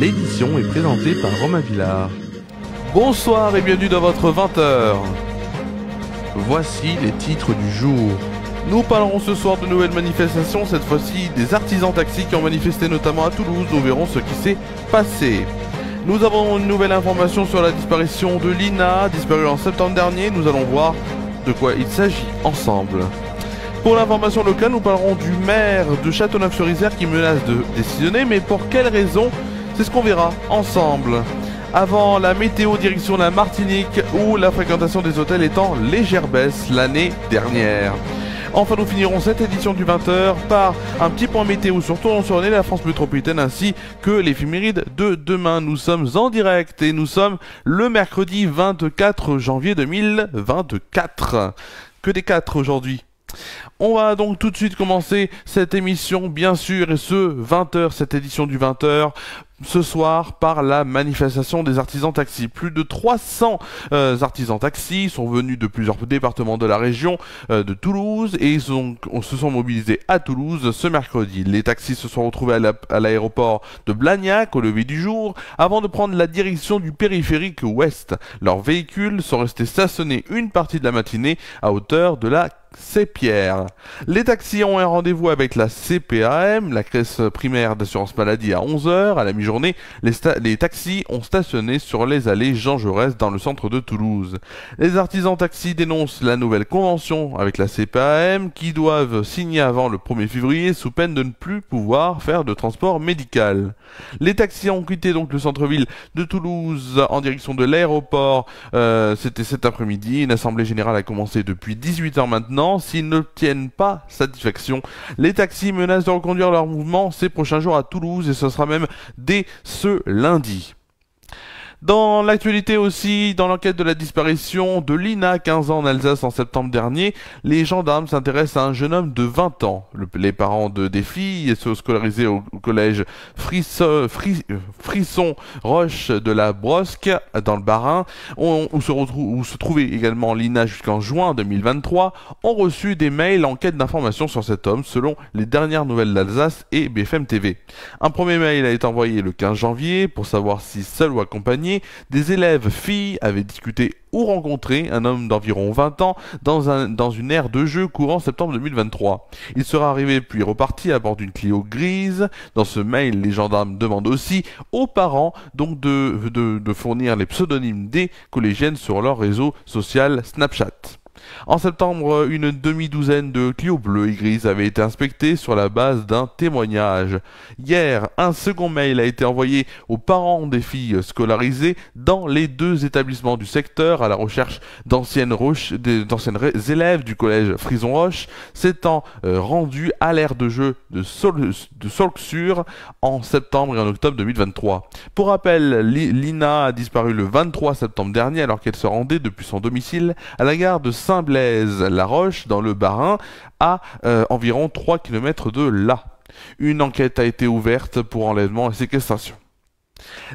L'édition est présentée par Romain Villard. Bonsoir et bienvenue dans votre 20h. Voici les titres du jour. Nous parlerons ce soir de nouvelles manifestations, cette fois-ci des artisans taxis qui ont manifesté notamment à Toulouse. Nous verrons ce qui s'est passé. Nous avons une nouvelle information sur la disparition de Lina, disparue en septembre dernier. Nous allons voir de quoi il s'agit ensemble. Pour l'information locale, nous parlerons du maire de Châteauneuf-sur-Isère qui menace de décisionner, mais pour quelles raisons? C'est ce qu'on verra ensemble. Avant la météo, direction la Martinique, où la fréquentation des hôtels est en légère baisse l'année dernière. Enfin, nous finirons cette édition du 20h par un petit point météo sur Toulon-sur-Rennais, la France métropolitaine, ainsi que l'éphéméride de demain. Nous sommes en direct et nous sommes le mercredi 24 janvier 2024. Que des 4 aujourd'hui. On va donc tout de suite commencer cette émission, bien sûr, et ce 20h, cette édition du 20h, ce soir, par la manifestation des artisans taxis. Plus de 300 artisans taxis sont venus de plusieurs départements de la région de Toulouse et se sont mobilisés à Toulouse ce mercredi. Les taxis se sont retrouvés à l'aéroport de Blagnac au lever du jour avant de prendre la direction du périphérique ouest. Leurs véhicules sont restés stationnés une partie de la matinée à hauteur de la Sépierre. Les taxis ont un rendez-vous avec la CPAM, la caisse primaire d'assurance maladie, à 11h. À la mi-journée, les taxis ont stationné sur les allées Jean Jaurès dans le centre de Toulouse. Les artisans taxis dénoncent la nouvelle convention avec la CPAM qui doivent signer avant le 1er février sous peine de ne plus pouvoir faire de transport médical. Les taxis ont quitté donc le centre-ville de Toulouse en direction de l'aéroport. C'était cet après-midi. Une assemblée générale a commencé depuis 18h maintenant. S'ils n'obtiennent pas satisfaction, les taxis menacent de reconduire leur mouvement ces prochains jours à Toulouse et ce sera même dès ce lundi. Dans l'actualité aussi, dans l'enquête de la disparition de Lina, 15 ans en Alsace en septembre dernier, les gendarmes s'intéressent à un jeune homme de 20 ans. Les parents des filles sont scolarisés au collège Frisson Roche de la Brosque dans le Bas-Rhin, où se trouvait également Lina jusqu'en juin 2023, ont reçu des mails en quête d'informations sur cet homme selon les dernières nouvelles d'Alsace et BFM TV. Un premier mail a été envoyé le 15 janvier pour savoir si seul ou accompagné. Des élèves filles avaient discuté ou rencontré un homme d'environ 20 ans dans une aire de jeu courant septembre 2023. Il sera arrivé puis reparti à bord d'une Clio grise. Dans ce mail, les gendarmes demandent aussi aux parents donc de fournir les pseudonymes des collégiennes sur leur réseau social Snapchat. En septembre, une demi-douzaine de Clio bleues et grises avaient été inspectées sur la base d'un témoignage. Hier, un second mail a été envoyé aux parents des filles scolarisées dans les deux établissements du secteur à la recherche d'anciennes élèves du collège Frisson Roche s'étant rendus à l'aire de jeu de Solxure en septembre et en octobre 2023. Pour rappel, Lina a disparu le 23 septembre dernier alors qu'elle se rendait depuis son domicile à la gare de Saint-Blaise-la-Roche dans le Bas-Rhin à environ 3 km de là. Une enquête a été ouverte pour enlèvement et séquestration.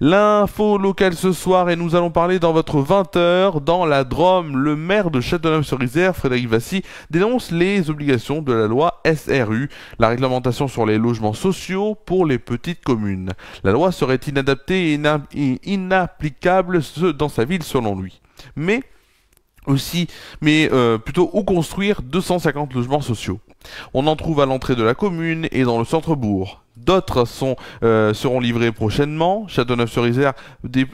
L'info locale ce soir et nous allons parler dans votre 20h dans la Drôme. Le maire de Châteauneuf-sur-Isère, Frédéric Vassy, dénonce les obligations de la loi SRU, la réglementation sur les logements sociaux pour les petites communes. La loi serait inadaptée et inapplicable dans sa ville selon lui. Mais plutôt où construire 250 logements sociaux. On en trouve à l'entrée de la commune et dans le centre-bourg. D'autres seront livrés prochainement. Châteauneuf-sur-Isère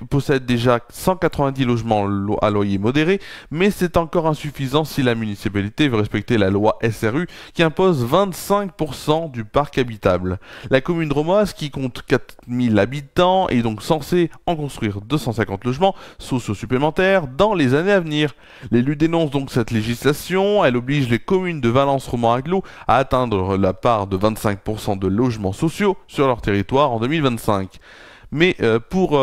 possède déjà 190 logements à loyer modéré, mais c'est encore insuffisant si la municipalité veut respecter la loi SRU qui impose 25% du parc habitable. La commune drômoise, qui compte 4000 habitants, est donc censée en construire 250 logements sociaux supplémentaires dans les années à venir. L'élu dénonce donc cette législation. Elle oblige les communes de Valence, Romans, Aglo à atteindre la part de 25% de logements sociaux sur leur territoire en 2025. Mais pour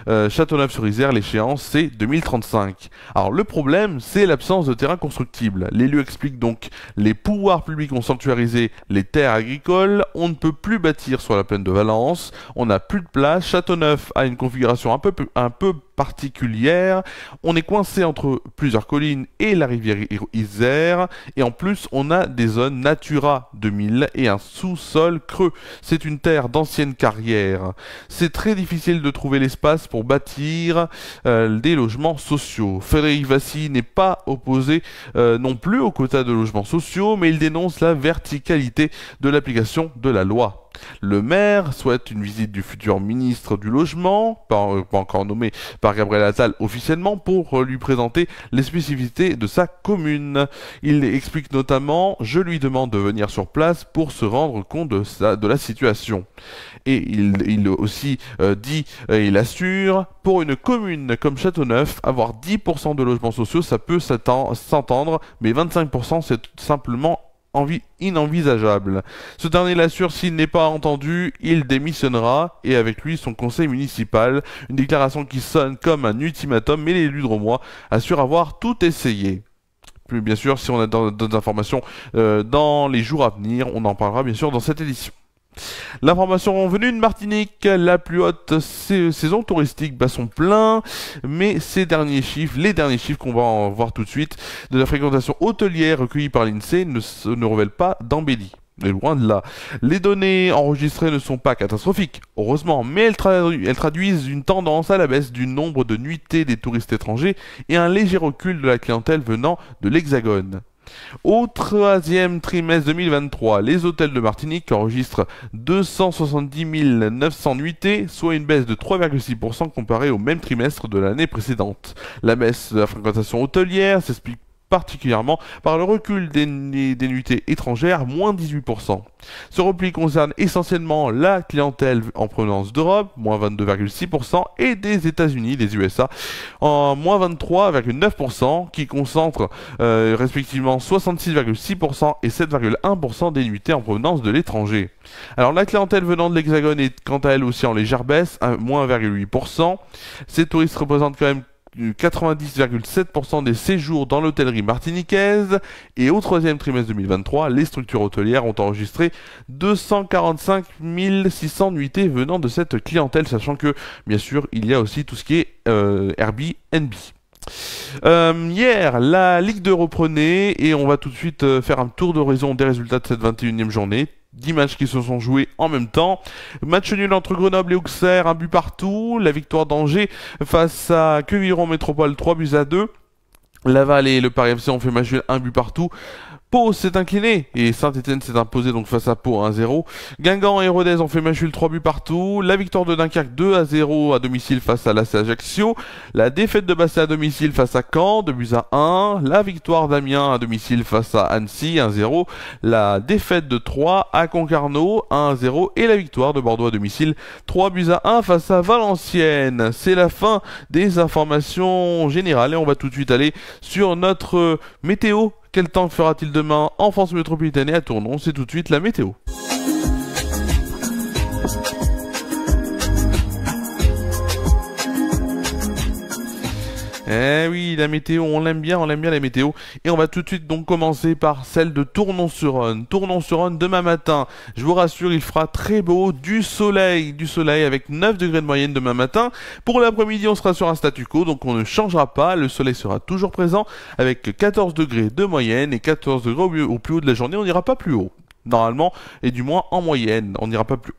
Châteauneuf-sur-Isère, l'échéance c'est 2035. Alors le problème, c'est l'absence de terrain constructible. L'élu explique donc: les pouvoirs publics ont sanctuarisé les terres agricoles, on ne peut plus bâtir sur la plaine de Valence, on n'a plus de place. Châteauneuf a une configuration un peu particulière. On est coincé entre plusieurs collines et la rivière Isère, et en plus on a des zones Natura 2000 et un sous-sol creux. C'est une terre d'anciennes carrières. C'est très difficile de trouver l'espace pour bâtir des logements sociaux. Frédéric Vassy n'est pas opposé non plus au quota de logements sociaux, mais il dénonce la verticalité de l'application de la loi. Le maire souhaite une visite du futur ministre du Logement, pas encore nommé par Gabriel Attal officiellement, pour lui présenter les spécificités de sa commune. Il explique notamment « Je lui demande de venir sur place pour se rendre compte de la situation ». Et il aussi dit, il assure, pour une commune comme Châteauneuf, avoir 10% de logements sociaux, ça peut s'entendre, mais 25% c'est simplement inenvisageable. Ce dernier l'assure, s'il n'est pas entendu, il démissionnera, et avec lui son conseil municipal. Une déclaration qui sonne comme un ultimatum, mais l'élu drômois assure avoir tout essayé. Puis bien sûr, si on a d'autres informations dans les jours à venir, on en parlera bien sûr dans cette édition. L'information venue de Martinique, la plus haute saison touristique bat son plein, mais les derniers chiffres qu'on va en voir tout de suite, de la fréquentation hôtelière recueillie par l'INSEE ne révèlent pas d'embellie. Et loin de là. Les données enregistrées ne sont pas catastrophiques, heureusement, mais elles traduisent une tendance à la baisse du nombre de nuitées des touristes étrangers et un léger recul de la clientèle venant de l'Hexagone. Au troisième trimestre 2023, les hôtels de Martinique enregistrent 270 900 nuitées, soit une baisse de 3,6% comparée au même trimestre de l'année précédente. La baisse de la fréquentation hôtelière s'explique particulièrement par le recul des nuitées étrangères, moins 18%. Ce repli concerne essentiellement la clientèle en provenance d'Europe, moins 22,6%, et des États-Unis, des USA, en moins 23,9%, qui concentrent respectivement 66,6% et 7,1% des nuitées en provenance de l'étranger. Alors la clientèle venant de l'Hexagone est quant à elle aussi en légère baisse, moins 1,8%. Ces touristes représentent quand même 90,7% des séjours dans l'hôtellerie martiniquaise, et au troisième trimestre 2023, les structures hôtelières ont enregistré 245 600 nuitées venant de cette clientèle, sachant que, bien sûr, il y a aussi tout ce qui est Airbnb. Hier, la Ligue 2 reprenait, et on va tout de suite faire un tour d'horizon des résultats de cette 21e journée. 10 matchs qui se sont joués en même temps. Match nul entre Grenoble et Auxerre, un but partout. La victoire d'Angers face à Queviron Métropole, 3-2. Laval et le Paris FC ont fait match nul, un but partout. Pau s'est incliné et Saint-Etienne s'est imposé donc face à Pau 1-0. Guingamp et Rodez ont fait match nul, 3 buts partout. La victoire de Dunkerque 2-0 à domicile face à l'AC Ajaccio. La défaite de Bastia à domicile face à Caen, 2-1. La victoire d'Amiens à domicile face à Annecy, 1-0. La défaite de Troyes à Concarneau, 1-0. Et la victoire de Bordeaux à domicile, 3-1 face à Valenciennes. C'est la fin des informations générales et on va tout de suite aller sur notre météo. Quel temps fera-t-il demain en France métropolitaine et à Tournon? C'est tout de suite la météo. Eh oui, la météo, on l'aime bien la météo. Et on va tout de suite donc commencer par celle de Tournon-sur-Rhône. Tournon-sur-Rhône, demain matin, je vous rassure, il fera très beau, du soleil avec 9 degrés de moyenne demain matin. Pour l'après-midi, on sera sur un statu quo, donc on ne changera pas. Le soleil sera toujours présent avec 14 degrés de moyenne et 14 degrés au plus haut de la journée. On n'ira pas plus haut, normalement, et du moins en moyenne, on n'ira pas plus haut.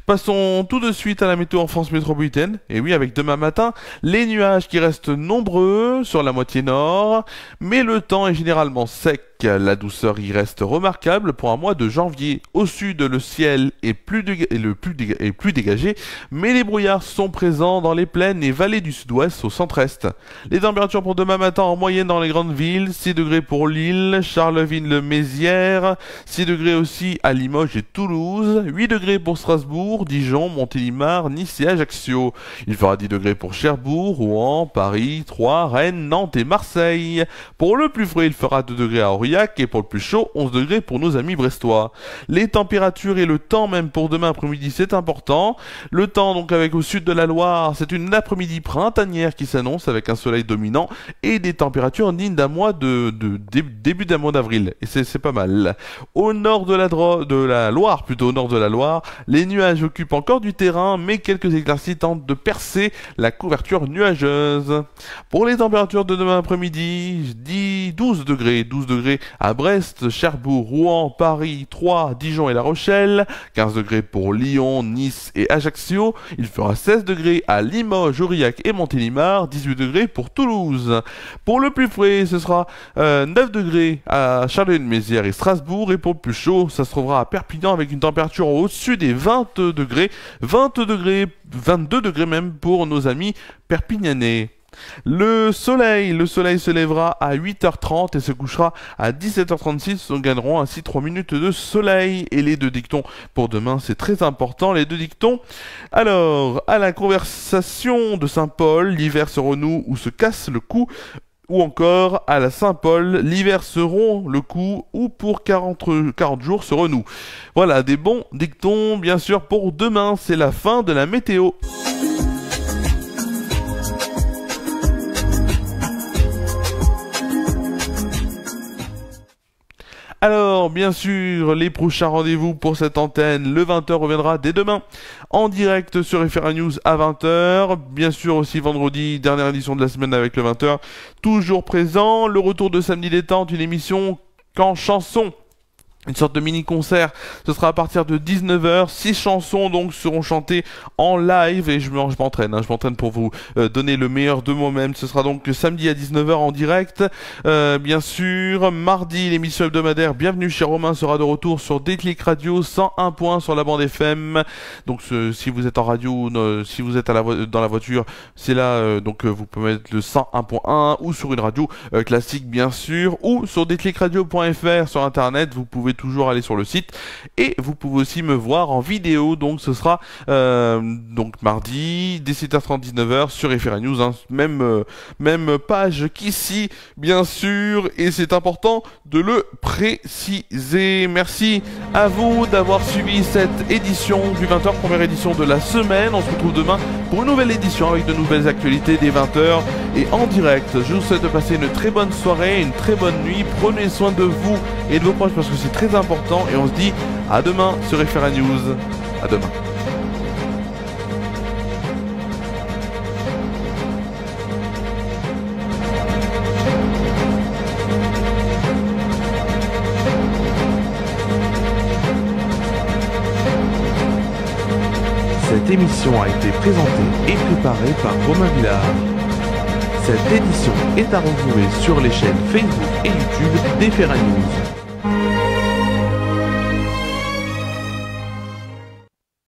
Passons tout de suite à la météo en France métropolitaine. Et oui, avec demain matin, les nuages qui restent nombreux sur la moitié nord, mais le temps est généralement sec. La douceur y reste remarquable pour un mois de janvier. Au sud, le ciel est plus dégagé, mais les brouillards sont présents dans les plaines et vallées du sud-ouest au centre-est. Les températures pour demain matin en moyenne dans les grandes villes, 6 degrés pour Lille, Charleville-le-Mézières, 6 degrés aussi à Limoges et Toulouse, 8 degrés pour Strasbourg, Dijon, Montélimar, Nice et Ajaccio. Il fera 10 degrés pour Cherbourg, Rouen, Paris, Troyes, Rennes, Nantes et Marseille. Pour le plus frais, il fera 2 degrés à Orient, Aurillac et pour le plus chaud, 11 degrés pour nos amis brestois. Les températures et le temps même pour demain après-midi, c'est important. Le temps donc avec au sud de la Loire, c'est une après-midi printanière qui s'annonce avec un soleil dominant et des températures dignes d'un mois début d'un mois d'avril. Et c'est pas mal. Au nord de la Loire, plutôt au nord de la Loire, les nuages occupent encore du terrain, mais quelques éclaircies tentent de percer la couverture nuageuse. Pour les températures de demain après-midi, je dis 12 degrés à Brest, Cherbourg, Rouen, Paris, Troyes, Dijon et La Rochelle, 15 degrés pour Lyon, Nice et Ajaccio, il fera 16 degrés à Limoges, Aurillac et Montélimar, 18 degrés pour Toulouse. Pour le plus frais, ce sera 9 degrés à Charleville-Mézières et Strasbourg, et pour le plus chaud, ça se trouvera à Perpignan avec une température au-dessus des 20 degrés, 22 degrés même pour nos amis perpignanais. Le soleil se lèvera à 8h30 et se couchera à 17h36. Nous gagnerons ainsi 3 minutes de soleil. Et les deux dictons pour demain, c'est très important, les deux dictons. Alors, à la conversation de Saint-Paul, l'hiver se renoue ou se casse le cou. Ou encore, à la Saint-Paul, l'hiver se rompt le cou ou pour 40 jours se renoue. Voilà, des bons dictons, bien sûr, pour demain. C'est la fin de la météo. Alors, bien sûr, les prochains rendez-vous pour cette antenne, le 20h reviendra dès demain, en direct sur FR News à 20h. Bien sûr, aussi vendredi, dernière édition de la semaine avec le 20h, toujours présent. Le retour de Samedi Détente, une émission qu'en chanson. Une sorte de mini-concert, ce sera à partir de 19h, 6 chansons donc seront chantées en live et je m'entraîne pour vous donner le meilleur de moi-même. Ce sera donc samedi à 19h en direct, bien sûr. Mardi, l'émission hebdomadaire Bienvenue chez Romain sera de retour sur Déclic Radio 101.1 sur la bande FM. Donc si vous êtes en radio, si vous êtes dans la voiture, c'est là, donc vous pouvez mettre le 101.1 ou sur une radio classique bien sûr, ou sur déclicradio.fr sur internet, vous pouvez toujours aller sur le site et vous pouvez aussi me voir en vidéo, donc ce sera donc mardi 17h30 19h sur FR News, hein. Même page qu'ici bien sûr, et c'est important de le préciser. Merci à vous d'avoir suivi cette édition du 20h, première édition de la semaine. On se retrouve demain pour une nouvelle édition avec de nouvelles actualités des 20h et en direct. Je vous souhaite de passer une très bonne soirée, une très bonne nuit, prenez soin de vous et de vos proches parce que c'est très important, et on se dit à demain sur FR News. À demain. Cette émission a été présentée et préparée par Romain Villard. Cette édition est à retrouver sur les chaînes Facebook et YouTube d'FR News.